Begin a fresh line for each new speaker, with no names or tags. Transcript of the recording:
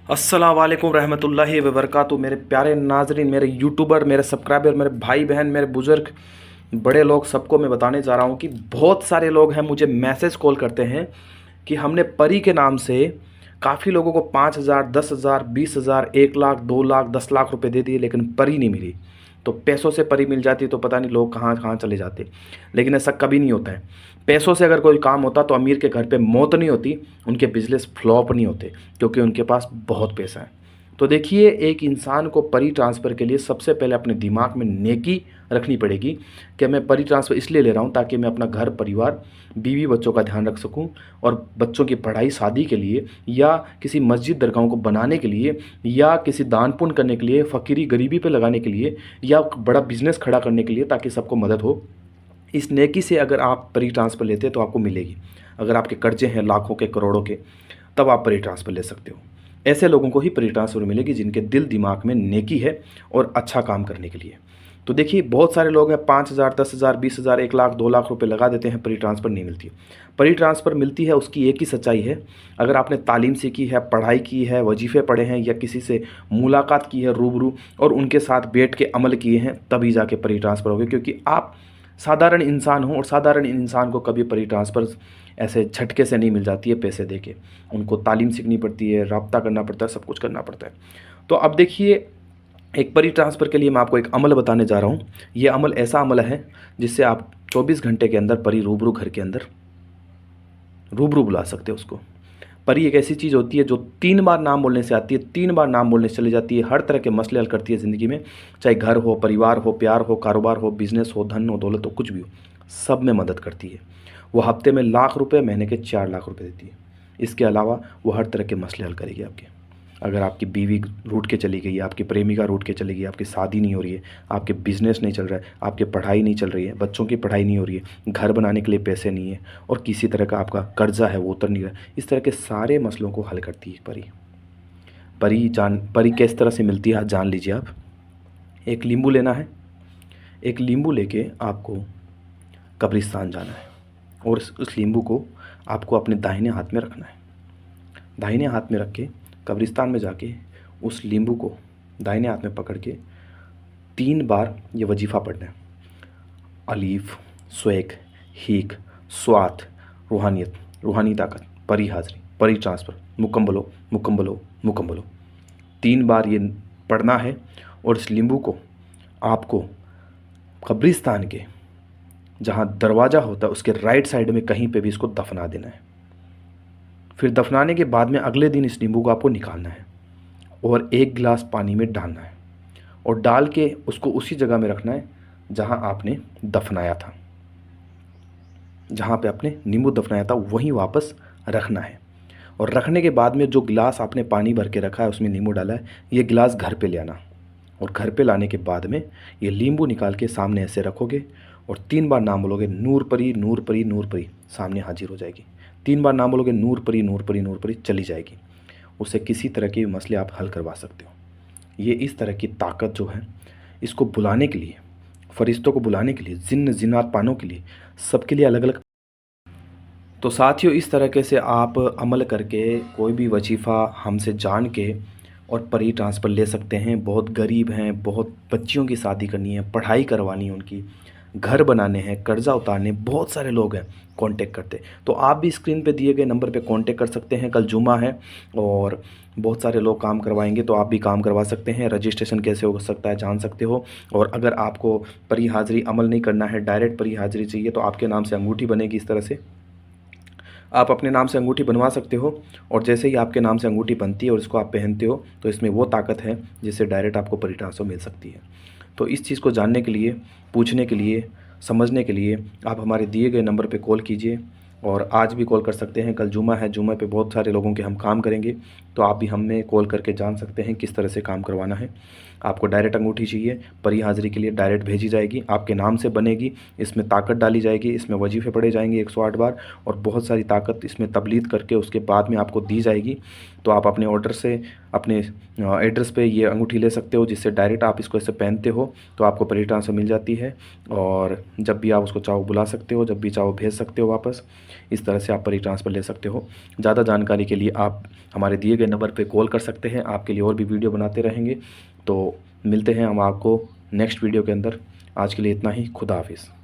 अस्सलाम वालेकुम रहमतुल्लाहि व बरकातुहू। मेरे प्यारे नाजरीन, मेरे यूट्यूबर, मेरे सब्सक्राइबर, मेरे भाई बहन, मेरे बुज़ुर्ग, बड़े लोग, सबको मैं बताने जा रहा हूँ कि बहुत सारे लोग हैं मुझे मैसेज कॉल करते हैं कि हमने परी के नाम से काफ़ी लोगों को 5,000, 10,000, 20,000, 1 लाख, 2 लाख, 10 लाख रुपए दे दिए, लेकिन परी नहीं मिली। तो पैसों से परी मिल जाती तो पता नहीं लोग कहाँ कहाँ चले जाते, लेकिन ऐसा कभी नहीं होता है। पैसों से अगर कोई काम होता तो अमीर के घर पे मौत नहीं होती, उनके बिजनेस फ्लॉप नहीं होते, क्योंकि उनके पास बहुत पैसा है। तो देखिए, एक इंसान को परी ट्रांसफ़र के लिए सबसे पहले अपने दिमाग में नेकी रखनी पड़ेगी कि मैं परी ट्रांसफ़र इसलिए ले रहा हूँ ताकि मैं अपना घर परिवार, बीवी बच्चों का ध्यान रख सकूँ, और बच्चों की पढ़ाई शादी के लिए, या किसी मस्जिद दरगाहों को बनाने के लिए, या किसी दान पुण्य करने के लिए, फ़कीरी गरीबी पे लगाने के लिए, या बड़ा बिजनेस खड़ा करने के लिए, ताकि सबको मदद हो। इस नेकी से अगर आप परी ट्रांसफ़र लेते हैं तो आपको मिलेगी। अगर आपके कर्जे हैं लाखों के, करोड़ों के, तब आप परी ट्रांसफ़र ले सकते हो। ऐसे लोगों को ही परी ट्रांसफ़र मिलेगी जिनके दिल दिमाग में नेकी है और अच्छा काम करने के लिए। तो देखिए, बहुत सारे लोग हैं 5,000, 10,000, 20,000, 1 लाख, 2 लाख रुपए लगा देते हैं, परी ट्रांसफ़र नहीं मिलती। परी ट्रांसफ़र मिलती है, उसकी एक ही सच्चाई है। अगर आपने तालीम सीखी है, पढ़ाई की है, वजीफ़े पढ़े हैं, या किसी से मुलाकात की है रूबरू और उनके साथ बैठ के अमल किए हैं, तभी जाके परी ट्रांसफ़र होगी। क्योंकि आप साधारण इंसान हो, और साधारण इंसान को कभी परी ट्रांसफ़र ऐसे झटके से नहीं मिल जाती है पैसे दे के। उनको तालीम सीखनी पड़ती है, राब्ता करना पड़ता है, सब कुछ करना पड़ता है। तो अब देखिए, एक परी ट्रांसफ़र के लिए मैं आपको एक अमल बताने जा रहा हूँ। ये अमल ऐसा अमल है जिससे आप 24 घंटे के अंदर परी रूबरू घर के अंदर रूबरू बुला सकते हो उसको। परी एक ऐसी चीज़ होती है जो 3 बार नाम बोलने से आती है, 3 बार नाम बोलने से चली जाती है, हर तरह के मसले हल करती है ज़िंदगी में। चाहे घर हो, परिवार हो, प्यार हो, कारोबार हो, बिज़नेस हो, धन हो, दौलत हो, कुछ भी हो, सब में मदद करती है। वो हफ्ते में लाख रुपए, महीने के 4 लाख रुपए देती है। इसके अलावा वो हर तरह के मसले हल करेगी आपके। अगर आपकी बीवी रूठ के चली गई है, आपकी प्रेमिका रूठ के चली गई, आपकी शादी नहीं हो रही है, आपके बिज़नेस नहीं चल रहा है, आपकी पढ़ाई नहीं चल रही है, बच्चों की पढ़ाई नहीं हो रही है, घर बनाने के लिए पैसे नहीं है, और किसी तरह का आपका कर्जा है वो उतर नहीं रहा है, इस तरह के सारे मसलों को हल करती है परी। परी किस तरह से मिलती है, आज जान लीजिए आप। एक नींबू लेना है। एक नींबू लेके आपको कब्रिस्तान जाना है, और उस नींबू को आपको अपने दाहिने हाथ में रखना है। दाहिने हाथ में रख के कब्रिस्तान में जाके उस नींबू को दाहिने हाथ में पकड़ के 3 बार ये वजीफ़ा पढ़ना है। अलीफ, स्वेक, हीक, स्वात, रूहानियत, रूहानी ताकत, परी हाज़री, परी ट्रांसफ़र, मुकम्मल हो, मुकम्मल हो, मुकम्मल हो। 3 बार ये पढ़ना है, और इस नींबू को आपको कब्रिस्तान के जहाँ दरवाज़ा होता है उसके राइट साइड में कहीं पे भी इसको दफना देना है। फिर दफनाने के बाद में अगले दिन इस नींबू को आपको निकालना है, और 1 गिलास पानी में डालना है, और डाल के उसको उसी जगह में रखना है जहाँ आपने दफनाया था। जहाँ पे आपने नींबू दफनाया था वहीं वापस रखना है। और रखने के बाद में जो गिलास आपने पानी भर के रखा है, उसमें नींबू डाला है, ये गिलास घर पे ले आना। और घर पे लाने के बाद में ये नींबू निकाल के सामने ऐसे रखोगे, और 3 बार नाम बोलोगे, नूर परी, नूर परी, नूर परी, सामने हाजिर हो जाएगी। 3 बार नाम बोलोगे, नूर परी, नूर परी, नूर परी, चली जाएगी। उससे किसी तरह के मसले आप हल करवा सकते हो। ये इस तरह की ताकत जो है, इसको बुलाने के लिए, फरिश्तों को बुलाने के लिए, जिन्न जिन्नात पानों के लिए, सबके लिए अलग अलग। तो साथियों, इस तरीके से आप अमल करके कोई भी वजीफ़ा हमसे जान के और परी ट्रांसफ़र ले सकते हैं। बहुत गरीब हैं, बहुत बच्चियों की शादी करनी है, पढ़ाई करवानी है उनकी, घर बनाने हैं, कर्ज़ा उतारने, बहुत सारे लोग हैं कांटेक्ट करते। तो आप भी स्क्रीन पे दिए गए नंबर पे कांटेक्ट कर सकते हैं। कल जुमा है और बहुत सारे लोग काम करवाएंगे, तो आप भी काम करवा सकते हैं। रजिस्ट्रेशन कैसे हो सकता है जान सकते हो। और अगर आपको परी हाज़री अमल नहीं करना है, डायरेक्ट परी हाज़री चाहिए, तो आपके नाम से अंगूठी बनेगी। इस तरह से आप अपने नाम से अंगूठी बनवा सकते हो, और जैसे ही आपके नाम से अंगूठी बनती है और इसको आप पहनते हो, तो इसमें वो ताकत है जिससे डायरेक्ट आपको परी ट्रांसफ़र मिल सकती है। तो इस चीज़ को जानने के लिए, पूछने के लिए, समझने के लिए आप हमारे दिए गए नंबर पे कॉल कीजिए, और आज भी कॉल कर सकते हैं। कल जुमा है, जुमे पे बहुत सारे लोगों के हम काम करेंगे, तो आप भी हमें कॉल करके जान सकते हैं किस तरह से काम करवाना है। आपको डायरेक्ट अंगूठी चाहिए, परी हाज़री के लिए डायरेक्ट भेजी जाएगी, आपके नाम से बनेगी, इसमें ताकत डाली जाएगी, इसमें वजीफ़े पढ़े जाएंगे 108 बार, और बहुत सारी ताकत इसमें तबलीद करके उसके बाद में आपको दी जाएगी। तो आप अपने ऑर्डर से, अपने एड्रेस पे ये अंगूठी ले सकते हो, जिससे डायरेक्ट आप इसको ऐसे पहनते हो तो आपको परी ट्रांसफ़र मिल जाती है। और जब भी आप उसको चाहो बुला सकते हो, जब भी चाहो भेज सकते हो वापस। इस तरह से आप परी ट्रांसफ़र ले सकते हो। ज़्यादा जानकारी के लिए आप हमारे दिए गए गए नंबर पे कॉल कर सकते हैं। आपके लिए और भी वीडियो बनाते रहेंगे। तो मिलते हैं हम आपको नेक्स्ट वीडियो के अंदर। आज के लिए इतना ही। खुदा हाफिज़।